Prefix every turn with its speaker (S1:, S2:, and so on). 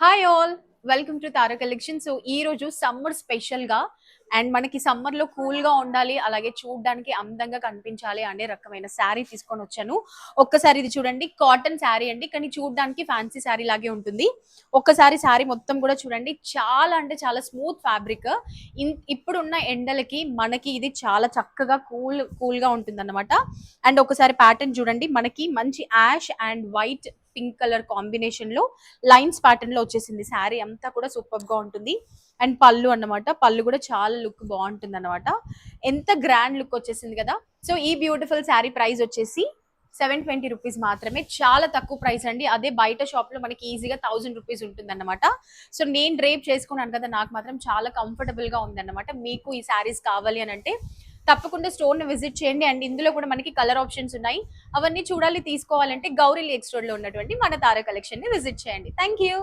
S1: Hi all, welcome to Tara collection. So ఈ రోజు summer special గా అండ్ మనకి సమ్మర్ లో కూల్ గా ఉండాలి, అలాగే చూడడానికి అందంగా కనిపించాలి అనే రకమైన శారీ తీసుకొని వచ్చాను. ఒక్కసారి ఇది చూడండి, కాటన్ శారీ అండి, కానీ చూడడానికి ఫ్యాన్సీ శారీ లాగే ఉంటుంది. ఒక్కసారి శారీ మొత్తం కూడా చూడండి, చాలా అంటే చాలా స్మూత్ ఫ్యాబ్రిక్. ఇప్పుడున్న ఎండలకి మనకి ఇది చాలా చక్కగా కూల్ గా ఉంటుంది అనమాట. అండ్ ఒకసారి ప్యాటర్న్ చూడండి, మనకి మంచి ash and white pink colour combination లో లైన్స్ ప్యాటర్న్ లో వచ్చేసింది. శారీ అంతా కూడా సూపర్ గా ఉంటుంది. అండ్ పళ్ళు అన్నమాట, పళ్ళు కూడా చాలా లుక్ బాగుంటుంది అనమాట. ఎంత గ్రాండ్ లుక్ వచ్చేసింది కదా. సో ఈ బ్యూటిఫుల్ శారీ ప్రైస్ వచ్చేసి 720 రూపీస్ మాత్రమే. చాలా తక్కువ ప్రైస్ అండి. అదే బయట షాప్ లో మనకి ఈజీగా 1000 రూపీస్ ఉంటుంది అనమాట. సో నేను డ్రేప్ చేసుకున్నాను కదా, నాకు మాత్రం చాలా కంఫర్టబుల్ గా ఉంది అనమాట. మీకు ఈ శారీస్ కావాలి అని అంటే తప్పకుండా స్టోర్ ని విజిట్ చేయండి. అండ్ ఇందులో కూడా మనకి కలర్ ఆప్షన్స్ ఉన్నాయి. అవన్నీ చూడాలి, తీసుకోవాలంటే గౌరీ లేక్ స్టోర్ లో ఉన్నటువంటి మన తారా కలెక్షన్ ని విజిట్ చేయండి. Thank you.